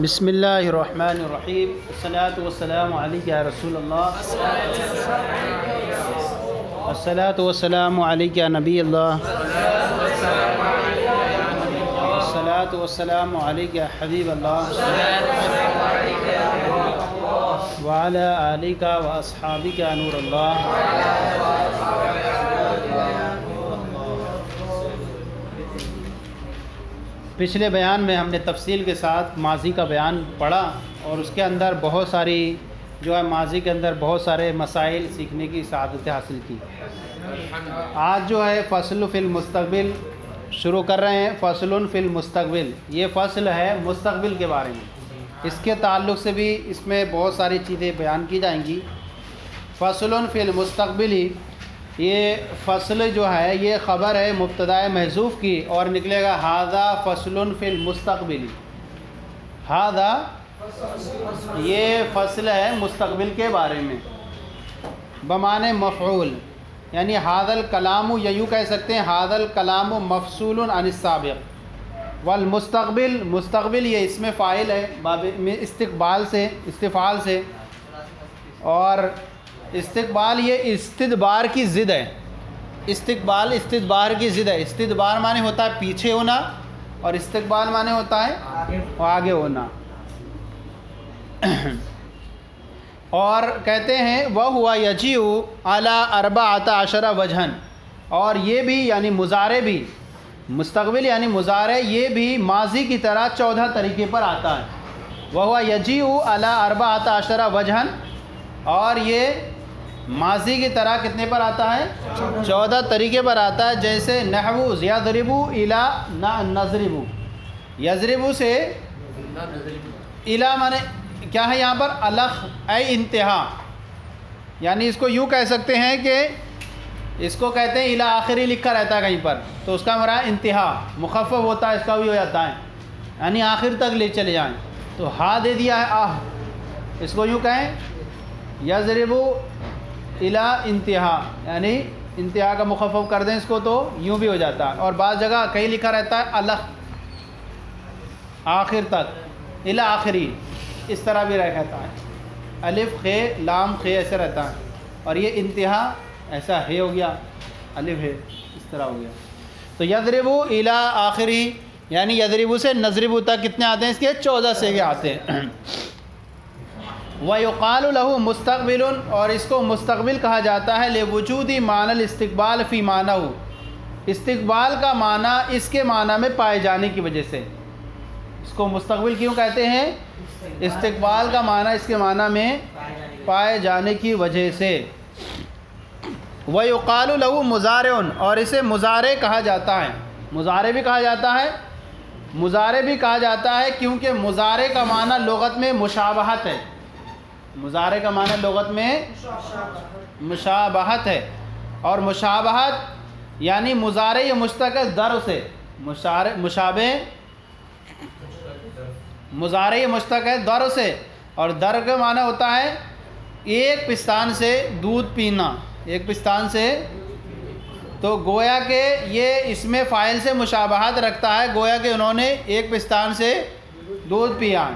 بسم اللہ الرحمن الرحیم الصلاۃ والسلام علیک یا رسول اللہ الصلاۃ والسلام علیک یا نبی اللہ الصلاۃ والسلام علیک یا حبیب اللہ وعلی آلک و اصحابک یا نور اللہ. پچھلے بیان میں ہم نے تفصیل کے ساتھ ماضی کا بیان پڑھا اور اس کے اندر بہت ساری ماضی کے اندر بہت سارے مسائل سیکھنے کی سعادت حاصل کی. آج فصل فی المستقبل شروع کر رہے ہیں. فصل فی المستقبل، یہ فصل ہے مستقبل کے بارے میں. اس کے تعلق سے بھی اس میں بہت ساری چیزیں بیان کی جائیں گی. فصل فی المستقبل، یہ فصل یہ خبر ہے مبتدا محذوف کی اور نکلے گا ھذا فصل فی المستقبل. ھذا یہ فصل ہے مستقبل کے بارے میں بمعنی مفعول، یعنی ھذا الکلام، یا یوں کہہ سکتے ہیں ھذا الکلام مفصول عن السابق. والمستقبل، مستقبل یہ اسم فاعل ہے باب استقبال سے، استفعال سے، اور استقبال یہ استدبار کی ضد ہے. استقبال استدبار کی ضد ہے. استدبار معنی ہوتا ہے پیچھے ہونا اور استقبال معنی ہوتا ہے آگے ہونا. اور کہتے ہیں وَهُوَ يَجِيءُ عَلَىٰ 14 وجہن، اور یہ بھی یعنی مضارع بھی، مستقبل یعنی مضارع یہ بھی ماضی کی طرح 14 طریقے پر آتا ہے. وَهُوَ يَجِيءُ عَلَىٰ 14 وجہن، اور یہ ماضی کی طرح کتنے پر آتا ہے؟ 14 طریقے پر آتا ہے. جیسے نحو یضرب الی نضرب، یضرب سے الی مانے کیا ہے یہاں پر؟ الخ اے انتہا، یعنی اس کو یوں کہہ سکتے ہیں کہ اس کو کہتے ہیں الی آخری لکھا رہتا ہے کہیں پر تو اس کا مراد انتہا، مخفف ہوتا ہے اس کا بھی ہو جاتا ہے، یعنی آخر تک لے چلے جائیں. تو ہا دے دیا ہے آہ، اس کو یوں کہیں یضرب الی انتہا، یعنی انتہا کا مخفف کر دیں اس کو تو یوں بھی ہو جاتا ہے. اور بعض جگہ کہیں لکھا رہتا ہے الخ آخر تک، الی آخری، اس طرح بھی رہتا ہے. الف خے لام خے ایسے رہتا ہے، اور یہ انتہا ایسا ہے ہو گیا، الف ہے اس طرح ہو گیا. تو یضرب الی آخری، یعنی یضرب سے نضرب تک کتنے آتے ہیں؟ اس کے 14 سیغے آتے ہیں. وَيُقَالُ لَهُ مستقبل، اور اس کو مستقبل کہا جاتا ہے لِوُجُودِ معنی الاستقبال فی معنیٰ، استقبال کا معنی اس کے معنی میں پائے جانے کی وجہ سے. اس کو مستقبل کیوں کہتے ہیں؟ استقبال کا معنی اس کے معنی میں پائے جانے کی وجہ سے. وَيُقَالُ لَهُ مُضَارِعٌ، اور اسے مضارع کہا جاتا ہے. مضارع بھی کہا جاتا ہے، مضارع بھی کہا جاتا ہے کیونکہ مضارع کا معنی لغت میں مشابہت ہے. مضارع کا معنی لغت میں مشابہت ہے، اور مشابہت یعنی مضارع یہ مشتق ہے در سے، مشابہ مضارع یہ مشتق ہے در سے، اور در کا معنی ہوتا ہے ایک پستان سے دودھ پینا، ایک پستان سے. تو گویا کہ یہ اس میں فاعل سے مشابہت رکھتا ہے، گویا کہ انہوں نے ایک پستان سے دودھ پیا،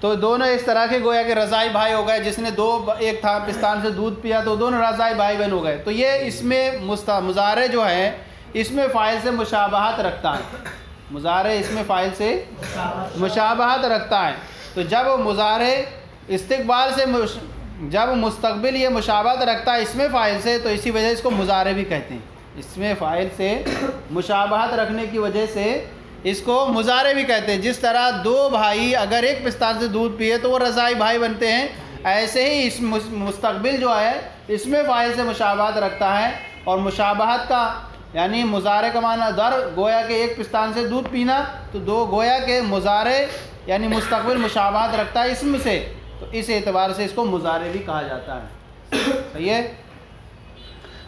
تو دونوں اس طرح کے گویا کہ رضائی بھائی ہو گئے. جس نے ایک تھا پستان سے دودھ پیا تو دونوں رضائی بھائی بہن ہو گئے. تو یہ اس میں مضارع ہے اس میں فاعل سے مشابہت رکھتا ہے. مضارع اس میں فاعل سے مشابہت رکھتا ہے. تو جب مضارع استقبال سے جب مستقبل یہ مشابہت رکھتا ہے اس میں فاعل سے، تو اسی وجہ سے اس کو مضارع بھی کہتے ہیں. اس میں فاعل سے مشابہت رکھنے کی وجہ سے اس کو مضارع بھی کہتے ہیں. جس طرح دو بھائی اگر ایک پستان سے دودھ پیے تو وہ رضائی بھائی بنتے ہیں، ایسے ہی اس مستقبل اس میں فاعل سے مشابہت رکھتا ہے. اور مشابہت کا یعنی مضارع کا معنی در، گویا کہ ایک پستان سے دودھ پینا، تو دو گویا کہ مضارع یعنی مستقبل مشابہت رکھتا ہے اسم سے، تو اس اعتبار سے اس کو مضارع بھی کہا جاتا ہے. صحیح ہے.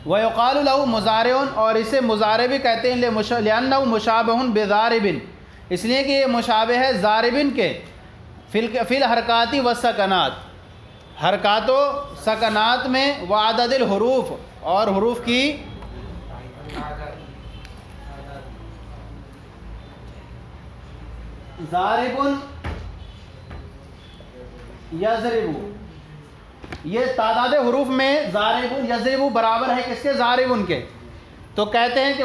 وَيُقَالُ لَهُ مُضَارِعٌ، اور اسے مضارع بھی کہتے ہیں لِأَنَّهُ مُشَابِهٌ بِضَارِبٍ، اس لیے کہ یہ مشابہ ہے ضاربن کے، فی الحرکات والسکنات، حرکات و سکنات میں، وعدد الحروف، اور حروف کی ضارب یضربو، یہ تعداد حروف میں ضاربون یضربو برابر ہے کس کے؟ ضاربون کے. تو کہتے ہیں کہ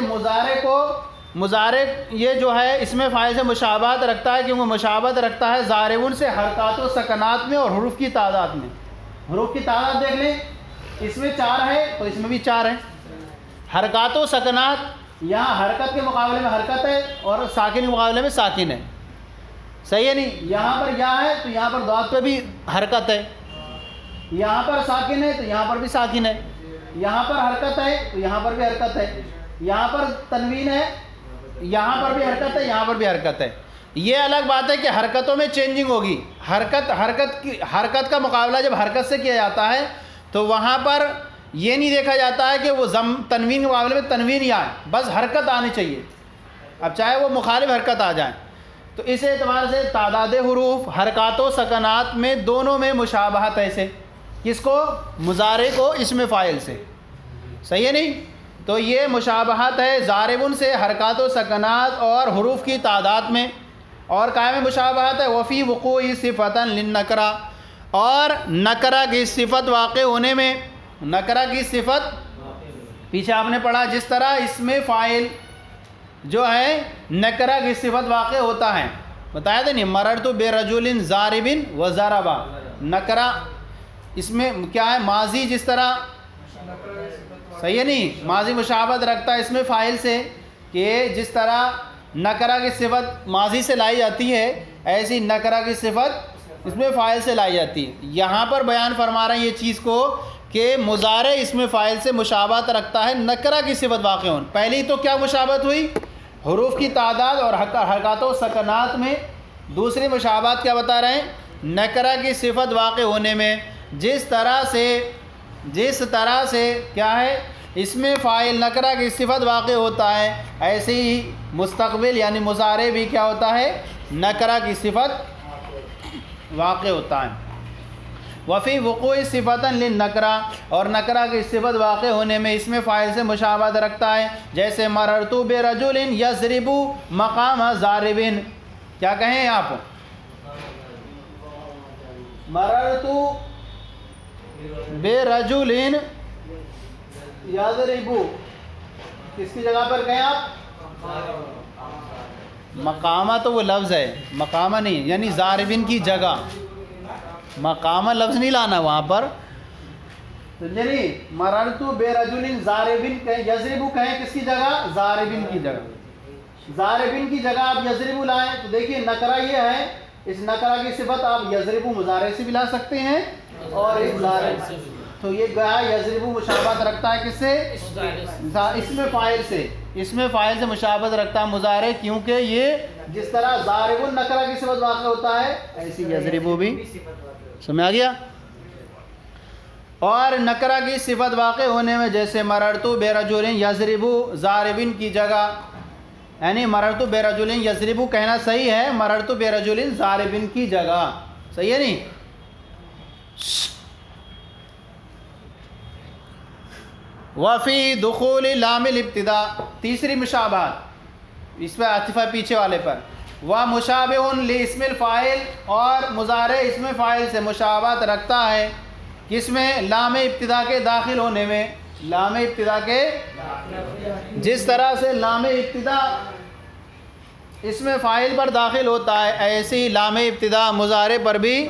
مضارع یہ جو ہے اس میں فاعل سے مشابہت رکھتا ہے، کیونکہ مشابہت رکھتا ہے ضاربون سے حرکات و سکنات میں اور حروف کی تعداد میں. حروف کی تعداد دیکھ لیں، اس میں 4 ہے تو اس میں بھی 4 ہے. حرکات و سکنات، یہاں حرکت کے مقابلے میں حرکت ہے اور ساکن کے مقابلے میں ساکن ہے. صحیح ہے نہیں؟ یہاں پر یا ہے تو یہاں پر ضاد پہ بھی حرکت ہے، یہاں پر ساکن ہے تو یہاں پر بھی ساکن ہے، یہاں پر حرکت ہے تو یہاں پر بھی حرکت ہے، یہاں پر تنوین ہے، یہاں پر بھی حرکت ہے، یہاں پر بھی حرکت ہے. یہ الگ بات ہے کہ حرکتوں میں چینجنگ ہوگی. حرکت کا مقابلہ جب حرکت سے کیا جاتا ہے تو وہاں پر یہ نہیں دیکھا جاتا ہے کہ وہ تنوین کے مقابلے میں تنوین ہی آئے، بس حرکت آنی چاہیے، اب چاہے وہ مخالف حرکت آ جائیں. تو اس اعتبار سے تعداد حروف، حرکات و سکنات میں دونوں میں مشابہت ہے سے. کس کو؟ مضارع کو اسم فاعل سے. صحیح ہے نہیں؟ تو یہ مشابہت ہے ضاربن سے حرکات و سکنات اور حروف کی تعداد میں. اور قائم مشابہت ہے وفی وقوع صفتا للنکرہ، اور نکرہ کی صفت واقع ہونے میں. نکرہ کی صفت پیچھے آپ نے پڑھا جس طرح اسم فاعل جو ہے نکرہ کی صفت واقع ہوتا ہے، بتایا تھا نہیں، مررت برجل ضارب و ضربا. نکرہ اس میں کیا ہے؟ ماضی جس طرح، صحیح ہے نہیں، ماضی مشابہت رکھتا ہے اس میں فاعل سے، کہ جس طرح نکرہ کی صفت ماضی سے لائی جاتی ہے ایسی نکرہ کی صفت اس میں فاعل سے لائی جاتی ہے. یہاں پر بیان فرما رہے ہیں یہ چیز کو کہ مضارع اس میں فاعل سے مشابہت رکھتا ہے نکرہ کی صفت واقع ہون. پہلی تو کیا مشابہت ہوئی؟ حروف کی تعداد اور حرکات و سکنات میں. دوسری مشابہت کیا بتا رہے ہیں؟ نکرہ کی صفت واقع ہونے میں. جس طرح سے کیا ہے اس میں فاعل نکرہ کی صفت واقع ہوتا ہے، ایسے ہی مستقبل یعنی مضارع بھی کیا ہوتا ہے؟ نکرہ کی صفت واقع ہوتا ہے. وفی وقوع صفتا للنکرہ، اور نکرہ کی صفت واقع ہونے میں اس میں فاعل سے مشابہت رکھتا ہے. جیسے مررت برجل یضرب مقام ضارب. کیا کہیں آپ؟ مررت برجل یضرب، کس کی جگہ پر کہیں آپ؟ مقامہ تو وہ لفظ ہے، مقامہ نہیں، یعنی ضاربین کی جگہ. مقامہ لفظ نہیں لانا وہاں پر. تو یعنی مررت برجل ضاربین کہیں، یضرب کہیں کس کی جگہ؟ ضاربین کی جگہ. ضاربین کی جگہ آپ یضرب لائیں تو دیکھیے نکرہ یہ ہے، اس نکرہ کی صفت آپ یضرب مضارع سے بھی لا سکتے ہیں اور اس ضارب. تو یہ گیا یضرب مشابہت رکھتا ہے کس سے؟ اس میں فاعل سے. اس میں فاعل سے مشابہت رکھتا ہے مضارع، کیونکہ یہ جس طرح ضارب نکرہ کی صفت واقع ہوتا ہے ایسی یضرب بھی. سمجھ آ گیا؟ اور نکرہ کی صفت واقع ہونے میں جیسے مررت برجل یضرب ضاربین کی جگہ، یعنی مررت برجل یضرب کہنا صحیح ہے، مررت برجل ضاربین کی جگہ. صحیح ہے نہیں؟ وفی دخول لام الابتداء، تیسری مشابہت اس پہ عاطفہ پیچھے والے پر. ومشابہ لاسم الفاعل، اور مضارع اسم فاعل سے مشابہت رکھتا ہے کس میں؟ لام ابتداء کے داخل ہونے میں. لام ابتداء کے، جس طرح سے لام ابتداء اسم فاعل پر داخل ہوتا ہے ایسی لام ابتداء مضارع پر بھی.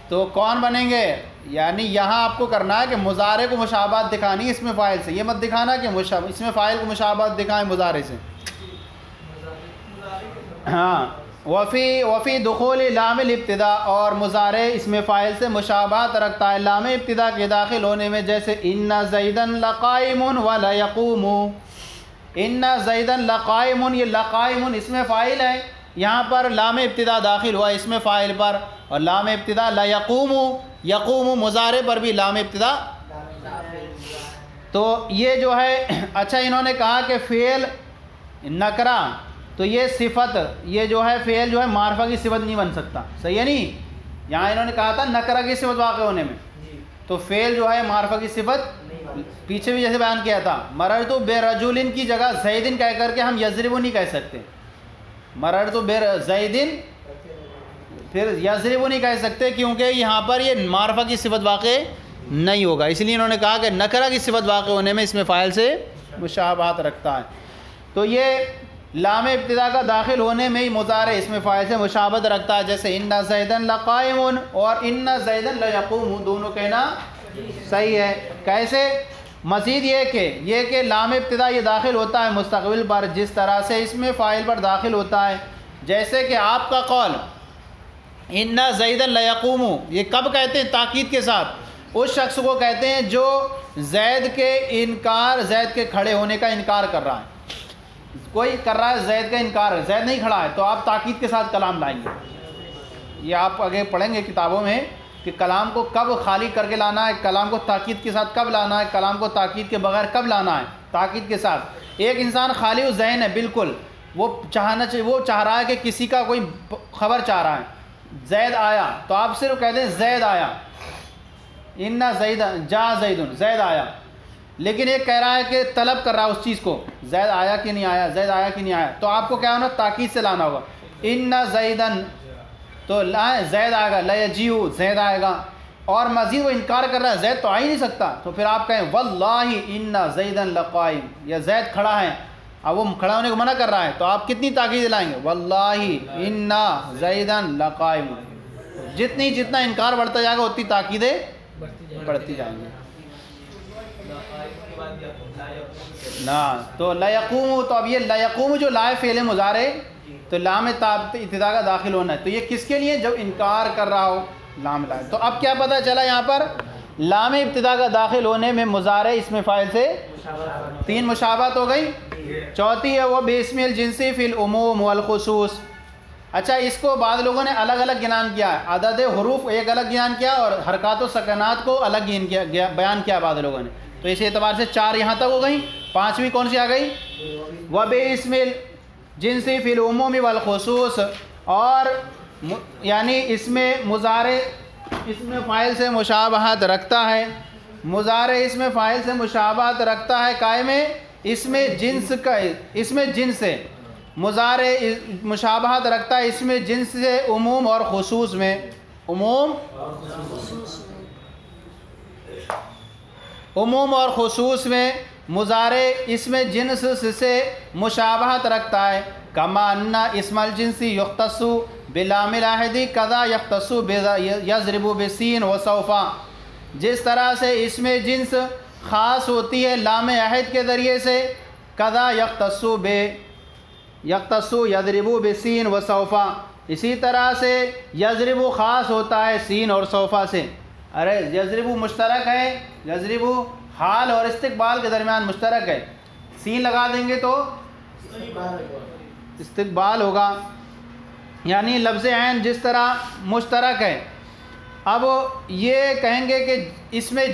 تو کون بنیں گے؟ یعنی یہاں آپ کو کرنا ہے کہ مضارع کو مشابہت دکھانی ہے اس میں فاعل سے، یہ مت دکھانا کہ اس میں فاعل کو مشابہت دکھائیں مضارع سے. ہاں، وفی دخول لام الابتداء، اور مضارع اس میں فاعل سے مشابہت رکھتا ہے لام ابتداء کے داخل ہونے میں. جیسے ان زیدا لقائم ولا یقوم. ان زیدا لقائم، یہ لقائم اس میں فاعل ہے، یہاں پر لام ابتداء داخل ہوا اس میں فاعل پر، اور لام ابتداء لا یقوم، یقوم مضارع پر بھی لام ابتداء. تو یہ جو ہے اچھا انہوں نے کہا کہ فعل نکرہ، تو یہ صفت، یہ جو ہے فعل جو ہے معرفہ کی صفت نہیں بن سکتا. صحیح ہے نہیں؟ یہاں انہوں نے کہا تھا نکرہ کی صفت واقع ہونے میں، تو فعل جو ہے معرفہ کی صفت پیچھے بھی جیسے بیان کیا تھا. مررت برجل کی جگہ زیدن کہہ کر کے ہم یضرب نہیں کہہ سکتے. مررت برزیدن پھر یضرب نہیں کہہ سکتے کیونکہ یہاں پر یہ معرفہ کی صفت واقع نہیں ہوگا، اس لیے انہوں نے کہا کہ نکرہ کی صفت واقع ہونے میں اس میں فاعل سے مشابہت رکھتا ہے۔ تو یہ لام ابتدا کا داخل ہونے میں ہی مضارع اس میں فاعل سے مشابہت رکھتا ہے، جیسے ان زیدن لقائم اور ان زیدن لیقوم، دونوں کہنا صحیح ہے۔ کیسے؟ مزید یہ کہ لام ابتدا یہ داخل ہوتا ہے مستقبل پر جس طرح سے اس میں فاعل پر داخل ہوتا ہے، جیسے کہ آپ کا قول ان زیدن لیقوم، یہ کب کہتے ہیں؟ تاکید کے ساتھ اس شخص کو کہتے ہیں جو زید کے کھڑے ہونے کا انکار کر رہا ہے۔ کوئی کر رہا ہے زید کا انکار، زید نہیں کھڑا ہے، تو آپ تاکید کے ساتھ کلام لائیں گے۔ یہ آپ آگے پڑھیں گے کتابوں میں کہ کلام کو کب خالی کر کے لانا ہے، کلام کو تاکید کے ساتھ کب لانا ہے، کلام کو تاکید کے بغیر کب لانا ہے، تاکید کے ساتھ۔ ایک انسان خالی ذہن ہے بالکل، وہ چاہ رہا ہے کہ کسی کا کوئی خبر چاہ رہا ہے، زید آیا، تو آپ صرف کہہ دیں زید آیا، ان زید جا زیدن، زید آیا۔ لیکن ایک کہہ رہا ہے کہ طلب کر رہا ہے اس چیز کو، زید آیا کہ نہیں آیا، زید آیا کہ نہیں آیا، تو آپ کو کیا ہونا؟ تاکید سے لانا ہوگا۔ ان زیدن تو زید آئے گا، لیجیو زید آئے گا، اور مزید وہ انکار کر رہا ہے زید تو آ ہی نہیں سکتا، تو پھر آپ کہیں واللہ ان زیدن لقائم، یا زید کھڑا ہے، اب وہ کھڑا ہونے کو منع کر رہا ہے، تو آپ کتنی تاکید لائیں گے؟ واللہ ان زیدن لقائم۔ جتنا انکار بڑھتا جائے گا اتنی تاکیدیں بڑھتی جائیں گی۔ تو لا یقوم، تو اب یہ لا یقوم جو لا فعل مضارع، تو لام ابتدا کا داخل ہونا ہے، تو یہ کس کے لیے؟ جب انکار کر رہا ہو لام لائے۔ تو اب کیا پتہ چلا یہاں پر؟ لام ابتدا کا داخل ہونے میں مضارع اس میں فاعل سے 3 مشابہت ہو گئی۔ چوتھی ہے وہ باسم الجنسی فی العموم والخصوص۔ اچھا، اس کو بعض لوگوں نے الگ الگ گنان کیا ہے، عدد حروف ایک الگ گنان کیا اور حرکات و سکنات کو الگ بیان کیا بعض لوگوں نے، تو اس اعتبار سے 4 یہاں تک ہو گئیں۔ 5ویں کون سی آ گئی؟ وباسم الجنسی فی العموم والخصوص، اور یعنی اس میں مضارع اس میں فاعل سے مشابہت رکھتا ہے، مضارع اس میں فاعل سے مشابہت رکھتا ہے، قائم ہے اس میں جنس سے مضارع مشابہت رکھتا ہے اس میں جنس سے عموم اور خصوص میں، عموم اور خصوص میں مضارع اس میں جنس سے مشابہت رکھتا ہے۔ کما ان اسم الجنس یختص بلام العہدی کذا یختص یضرب بسین و سوفا، جس طرح سے اس میں جنس خاص ہوتی ہے لام عہد کے ذریعے سے، کذا یختص یضرب بسین و سوفا، اسی طرح سے یضرب خاص ہوتا ہے سین اور سوفا سے۔ ارے یضرب مشترک ہے، یضرب حال اور استقبال کے درمیان مشترک ہے، سین لگا دیں گے تو استقبال ہوگا، یعنی لفظ عین جس طرح مشترک ہے۔ اب یہ کہیں گے کہ اس میں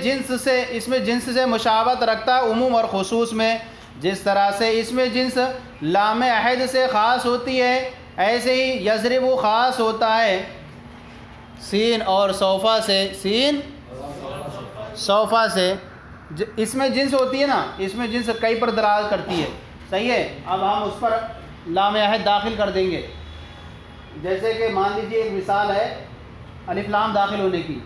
جنس سے مشابہت رکھتا ہے عموم اور خصوص میں، جس طرح سے اس میں جنس لام عہد سے خاص ہوتی ہے، ایسے ہی یضرب خاص ہوتا ہے سین اور صوفہ سے، سین صوفہ سے۔ اس میں جنس ہوتی ہے نا، اس میں جنس کئی پر دلالت کرتی ہے، صحیح ہے۔ اب ہم اس پر لام عہد داخل کر دیں گے، جیسے کہ مان لیجیے ایک مثال ہے الف لام داخل ہونے کی،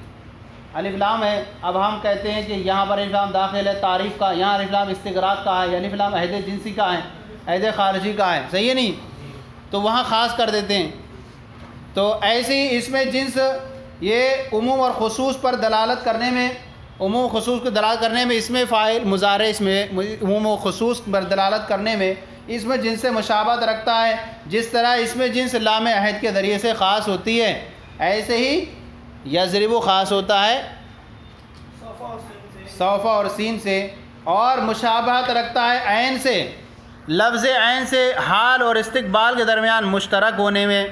الف لام ہے، اب ہم کہتے ہیں کہ یہاں پر الف لام داخل ہے تعریف کا، یہاں الف لام استغراق کا ہے، الف لام عہد جنسی کا ہے، عہد خارجی کا ہے، صحیح ہے نہیں، تو وہاں خاص کر دیتے ہیں۔ تو ایسے ہی اس میں جنس یہ عموم اور خصوص پر دلالت کرنے میں، عموم و خصوص کو دلالت کرنے میں اس میں فاعل مضارع اس میں عموم و خصوص پر دلالت کرنے میں اس میں جنس سے مشابہت رکھتا ہے، جس طرح اس میں جنس لام عہد کے ذریعے سے خاص ہوتی ہے، ایسے ہی یضرب خاص ہوتا ہے صوفہ اور سین سے، اور مشابہت رکھتا ہے عین سے، لفظ عین سے حال اور استقبال کے درمیان مشترک ہونے میں،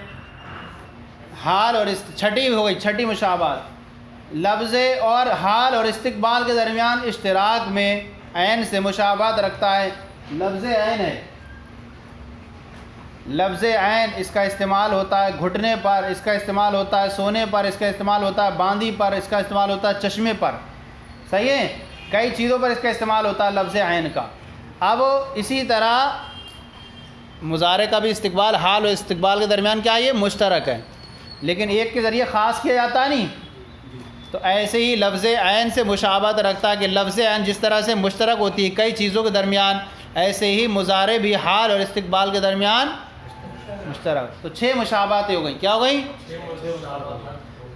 حال اور چھٹی ہو گئی، چھٹی مشابہت، لفظ اور حال اور استقبال کے درمیان اشتراک میں عین سے مشابہت رکھتا ہے۔ لفظ عین ہے، لفظ عین اس کا استعمال ہوتا ہے گھٹنے پر، اس کا استعمال ہوتا ہے سونے پر، اس کا استعمال ہوتا ہے باندی پر، اس کا استعمال ہوتا ہے چشمے پر، صحیح ہے، کئی چیزوں پر اس کا استعمال ہوتا ہے لفظ عین کا۔ اب اسی طرح مضارع کا بھی استقبال حال اور استقبال کے درمیان کیا ہے؟ یہ مشترک ہے۔ لیکن ایک کے ذریعے خاص کیا جاتا نہیں. تو ایسے ہی لفظ عین سے مشابہت رکھتا ہے کہ لفظ عین جس طرح سے مشترک ہوتی ہے کئی چیزوں کے درمیان، ایسے ہی مضارع بھی حال اور استقبال کے درمیان مشترک. تو 6 مشابہتیں ہو گئیں. کیا ہو گئیں؟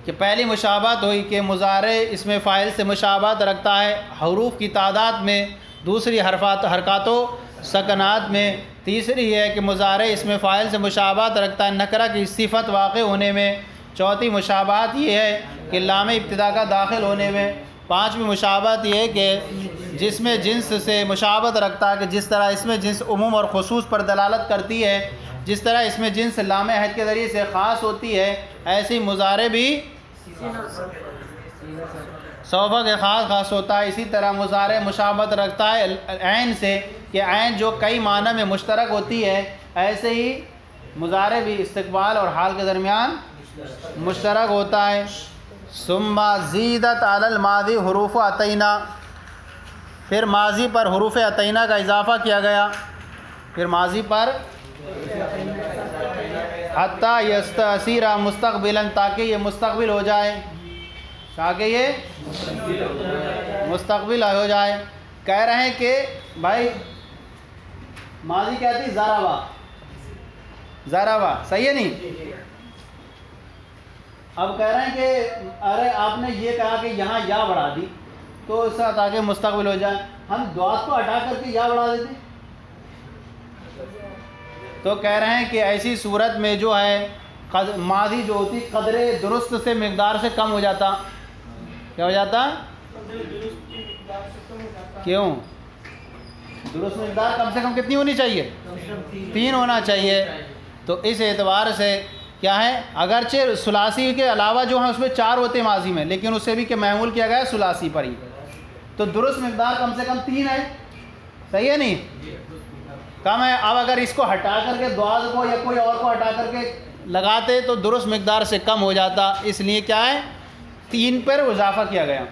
کہ پہلی مشابہت ہوئی کہ مضارع اس میں فاعل سے مشابہت رکھتا ہے حروف کی تعداد میں، دوسری حرکات و سکنات میں، تیسری ہے کہ مضارع اس میں فاعل سے مشابہت رکھتا ہے نکرہ کی صفت واقع ہونے میں، چوتھی مشابہت یہ ہے کہ لام ابتدا کا داخل ہونے میں، پانچویں مشابہت یہ ہے کہ جس میں جنس سے مشابہت رکھتا ہے کہ جس طرح اس میں جنس عموم اور خصوص پر دلالت کرتی ہے، جس طرح اس میں جنس لام عہد کے ذریعے سے خاص ہوتی ہے، ایسی مضارع بھی صوفہ کے خاص ہوتا ہے. اسی طرح مضارع مشابہت رکھتا ہے عین سے کہ عین جو کئی معنی میں مشترک ہوتی ہے، ایسے ہی مضارع بھی استقبال اور حال کے درمیان مشترک ہوتا ہے. ثم زیدت علی الماضی حروف عطینہ، پھر ماضی پر حروف عطینہ کا اضافہ کیا گیا، پھر ماضی پر حتیٰ یستأثر مستقبلا، تاکہ یہ مستقبل ہو جائے، تاکہ یہ مستقبل ہو جائے. کہہ رہے ہیں کہ بھائی ماضی کہتی ضربہ، صحیح ہے نہیں؟ اب کہہ رہے ہیں کہ ارے آپ نے یہ کہا کہ یہاں یا بڑھا دی تو اس طرح تاکہ مستقبل ہو جائے، ہم دعات کو ہٹا کر کے یا بڑھا دیتے. تو کہہ رہے ہیں کہ ایسی صورت میں جو ہے ماضی جو ہوتی قدر درست سے مقدار سے کم ہو جاتا. کیا ہو جاتا؟ کیوں؟ درست مقدار کم سے کم کتنی ہونی چاہیے؟ 3 ہونا چاہیے. تو اس اعتبار سے کیا ہے، اگرچہ ثلاثی کے علاوہ جو ہیں اس میں 4 ہوتے ہیں ماضی میں، لیکن اسے بھی کہ محمول کیا گیا ہے ثلاثی پر ہی. تو درست مقدار کم سے کم 3 ہے، صحیح ہے نہیں؟ کم ہے. اب اگر اس کو ہٹا کر کے دعا کو یا کوئی اور کو ہٹا کر کے لگاتے تو درست مقدار سے کم ہو جاتا، اس لیے کیا ہے 3 پر اضافہ کیا گیا.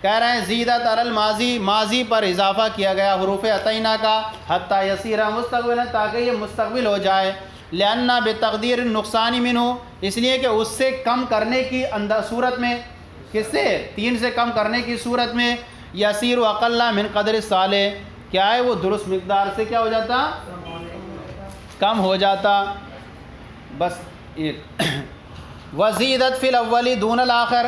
کہہ رہے ہیں زیدت علی الماضی، ماضی پر اضافہ کیا گیا حروف عطینہ کا، حتیٰ یصیر مستقبلا، تاکہ یہ مستقبل ہو جائے. لأن بتقدیر النقصان منہ، اس لیے کہ اس سے کم کرنے کی صورت میں، کس سے 3 سے کم کرنے کی صورت میں، یسیر اقل من قدر الصالح، کیا ہے وہ درست مقدار سے کیا ہو جاتا؟ کم ہو جاتا. بس ایک وزیدت فی الاول دون الآخر،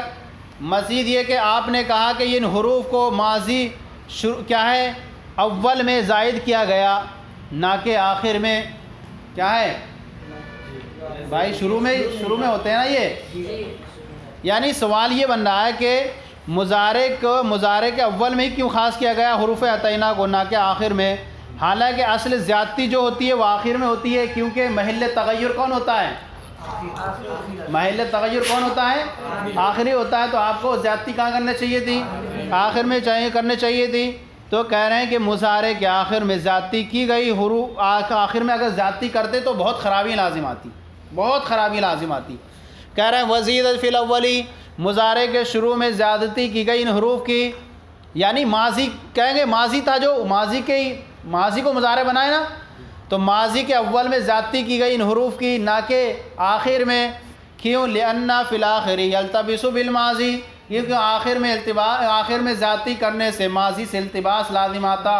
مزید یہ کہ آپ نے کہا کہ ان حروف کو ماضی کیا ہے اول میں زائد کیا گیا، نہ کہ آخر میں. کیا ہے بھائی؟ شروع میں ہوتے ہیں نا یہ. یعنی سوال یہ بن رہا ہے کہ مضارع کے اول میں ہی کیوں خاص کیا گیا حروف عطینہ کو، نہ کہ آخر میں؟ حالانکہ اصل زیادتی جو ہوتی ہے وہ آخر میں ہوتی ہے، کیونکہ محل تغیر کون ہوتا ہے؟ محل تغیر کون ہوتا ہے؟ آخری ہوتا ہے. تو آپ کو زیادتی کہاں کرنا چاہیے تھی؟ آخر میں کرنے چاہیے تھی. تو کہہ رہے ہیں کہ مضارع کے آخر میں زیادتی کی گئی، حروف آخر میں اگر زیادتی کرتے تو بہت خرابی لازم آتی. کہہ رہے ہیں وزیدت فی الاول، مضارع کے شروع میں زیادتی کی گئی ان حروف کی. یعنی ماضی کہیں گے، ماضی تھا جو ماضی کو مضارع بنائے نا، تو ماضی کے اول میں زیادتی کی گئی ان حروف کی، نہ کہ آخر میں. کیوں؟ لأن فی الآخر یلتبس بالماضی، کیونکہ آخر میں زیادتی کرنے سے ماضی سے التباس لازم آتا.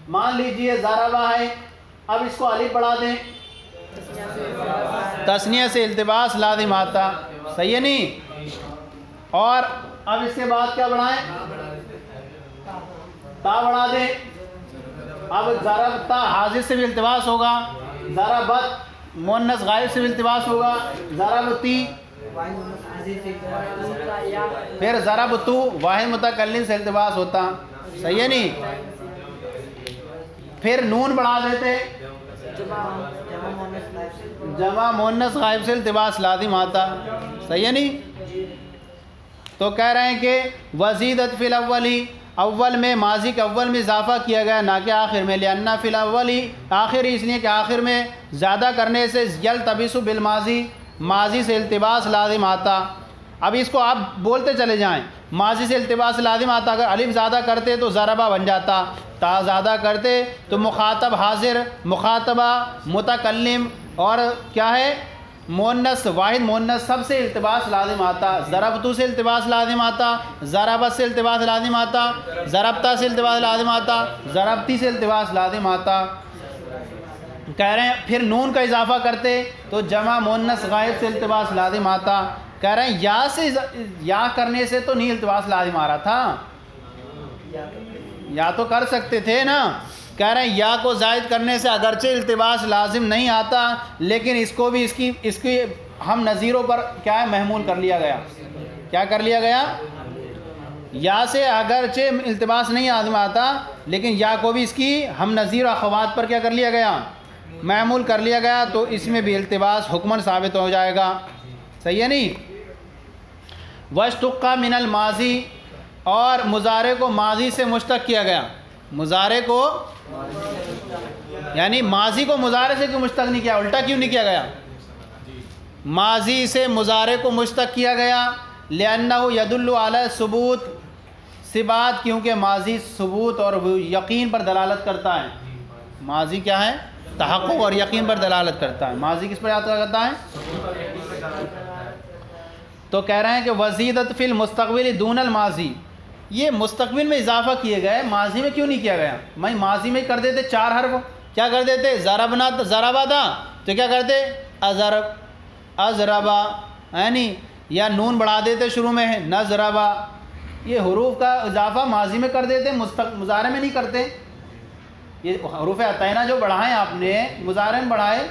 مان لیجئے ضربہ ہے، اب اس کو الف بڑھا دیں، تثنیہ سے التباس لازم آتا، صحیح ہے نہیں؟ اور اب اس کے بعد کیا بڑھائیں؟ تا بڑھا دیں. اب ضربتا حاضر سے بھی التباس ہوگا، ضربت مؤنث غائب سے بھی التباس ہوگا، ضربتی، پھر ضربتو واحد متکلم سے التباس ہوتا، صحیح ہے نہیں؟ پھر نون بڑھا دیتے، جمع مؤنث غائب سے التباس لازم آتا، صحیح ہے نہیں؟ تو کہہ رہے ہیں کہ وزیدت فی الاول، اول میں ماضی کے اول میں اضافہ کیا گیا، نہ کہ آخر میں. لأن فی الاول، آخر اس لیے کہ آخر میں زیادہ کرنے سے یلتبس بالماضی، ماضی سے التباس لازم آتا. اب اس کو آپ بولتے چلے جائیں، ماضی سے التباس لازم آتا. اگر الف زیادہ کرتے تو ضربہ بن جاتا، تا زیادہ کرتے تو مخاطب حاضر، مخاطبہ متکلم، اور کیا ہے مونس واحد مونس سب سے التباس لازم آتا، ضربتو سے التباس لازم آتا، ضربت سے التباس لازم آتا، ضربتا سے التباس لازم آتا، ضربتی سے التباس لازم آتا۔ کہہ رہے ہیں پھر نون کا اضافہ کرتے تو جمع مونس غائب سے التباس لازم آتا۔ کہہ رہے ہیں یا سے یا کرنے سے تو نہیں التباس لازم آ رہا تھا، یا تو کر سکتے تھے نا۔ کہہ رہے ہیں یا کو زائد کرنے سے اگرچہ التباس لازم نہیں آتا لیکن اس کو بھی اس کی ہم نظیروں پر کیا ہے محمول کر لیا گیا۔ کیا کر لیا گیا؟ یا سے اگرچہ التباس نہیں لازم آتا لیکن یا کو بھی اس کی ہم نظیر و اخوات پر کیا کر لیا گیا؟ محمول کر لیا گیا، تو اس میں بھی التباس حکماً ثابت ہو جائے گا۔ صحیح ہے نہیں؟ واشتق من الماضی، اور مضارع کو ماضی سے مشتق کیا گیا۔ مضارع کو یعنی ماضی کو مضارع سے کیوں مشتق نہیں کیا؟ الٹا کیوں نہیں کیا گیا؟ ماضی سے مضارع کو مشتق کیا گیا لأنہ یدل علی ثبوت ثبات، کیونکہ ماضی ثبوت اور یقین پر دلالت کرتا ہے۔ ماضی کیا ہے؟ تحقق اور یقین پر دلالت کرتا ہے۔ ماضی کس پر یاد کرتا ہے؟ تو کہہ رہے ہیں کہ وزیدت فی المستقبل دون الماضی، یہ مستقبل میں اضافہ کیے گئے، ماضی میں کیوں نہیں کیا گیا؟ میں ماضی میں کر دیتے 4 حرف، کیا کر دیتے؟ ضربنا ضربا تھا تو کیا کرتے؟ اضرب اضربا، یعنی یا نون بڑھا دیتے شروع میں ہے نضربا، یہ حروف کا اضافہ ماضی میں کر دیتے، مضارع میں نہیں کرتے۔ یہ حروف عطینہ جو بڑھائیں آپ نے مضارع میں بڑھائے،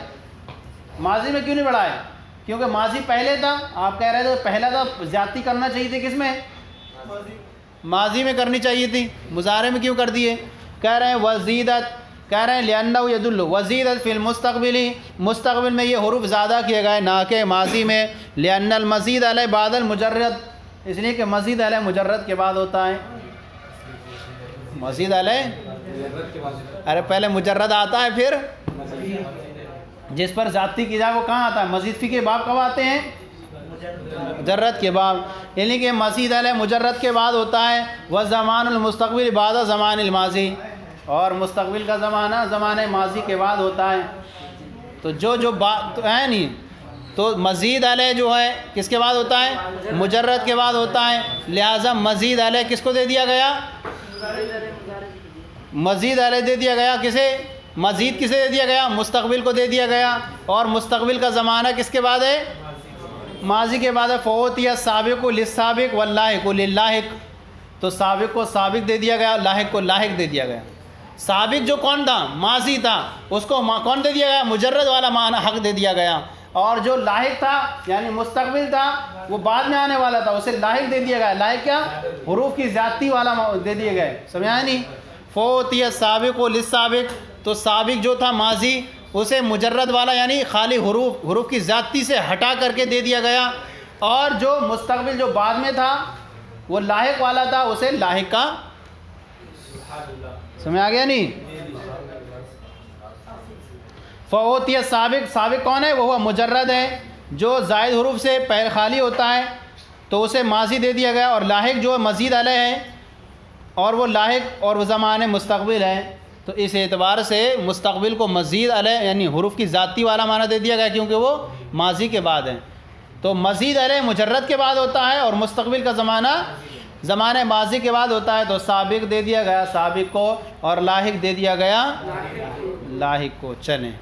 ماضی میں کیوں نہیں بڑھائے؟ کیونکہ ماضی پہلے تھا، آپ کہہ رہے تھے پہلا تھا، زیادتی کرنا چاہیے تھی کس میں؟ ماضی میں کرنی چاہیے تھی، مضارع میں کیوں کر دیے؟ کہہ رہے ہیں وزیدت، کہہ رہے ہیں لأنہ یدل وزیدت فی المستقبل، مستقبل میں یہ حروف زیادہ کیے گئے نہ کہ ماضی میں، لأن المزید علی بعد المجرد، اس لیے کہ مزید علی مجرد کے بعد ہوتا ہے۔ مزید علی، ارے پہلے مجرد آتا ہے پھر جس پر زیادتی کی جائے وہ کہاں آتا ہے؟ مزید فی کے باب کب آتے ہیں؟ مجرد کے بعد، یعنی کہ مزید علی مجرد کے بعد ہوتا ہے۔ وزمان المستقبل بعد زمان الماضی، اور مستقبل کا زمانہ زمانہ ماضی کے بعد ہوتا ہے۔ تو جو بات ہے نہیں، تو مزید علی جو ہے کس کے بعد ہوتا ہے؟ مجرد کے بعد ہوتا ہے، لہٰذا مزید علی کس کو دے دیا گیا؟ مزید علی دے دیا گیا کسے؟ مزید کسے دے دیا گیا؟ مستقبل کو دے دیا گیا، اور مستقبل کا زمانہ کس کے بعد ہے؟ ماضی کے بعد ہے۔ فوتیہ سابق للسابق واللاحق للاحق، تو سابق کو سابق دے دیا گیا، لاحق کو لاحق دے دیا گیا۔ سابق جو کون تھا؟ ماضی تھا، اس کو کون دے دیا گیا؟ مجرد والا معنی حق دے دیا گیا، اور جو لاحق تھا یعنی مستقبل تھا وہ بعد میں آنے والا تھا، اسے لاحق دے دیا گیا۔ لاحق کیا؟ حروف کی زیادتی والا دے دیے گئے، سمجھا نہیں؟ فوتیہ سابق للسابق، تو سابق جو تھا ماضی اسے مجرد والا یعنی خالی حروف کی زیادتی سے ہٹا کر کے دے دیا گیا، اور جو مستقبل جو بعد میں تھا وہ لاحق والا تھا، اسے لاحق کا، سمجھ آ گیا نہیں؟ فوتیہ سابق، سابق کون ہے؟ وہ مجرد ہے، جو زائد حروف سے پہلے خالی ہوتا ہے تو اسے ماضی دے دیا گیا، اور لاحق جو مزید علیہ ہے، اور وہ لاحق اور وہ زمانے مستقبل ہے، تو اس اعتبار سے مستقبل کو مزید علیہ یعنی حروف کی ذاتی والا معنی دے دیا گیا کیونکہ وہ ماضی کے بعد ہے۔ تو مزید علیہ مجرد کے بعد ہوتا ہے، اور مستقبل کا زمانہ ماضی کے بعد ہوتا ہے، تو سابق دے دیا گیا سابق کو، اور لاحق دے دیا گیا لاحق کو۔ چلیں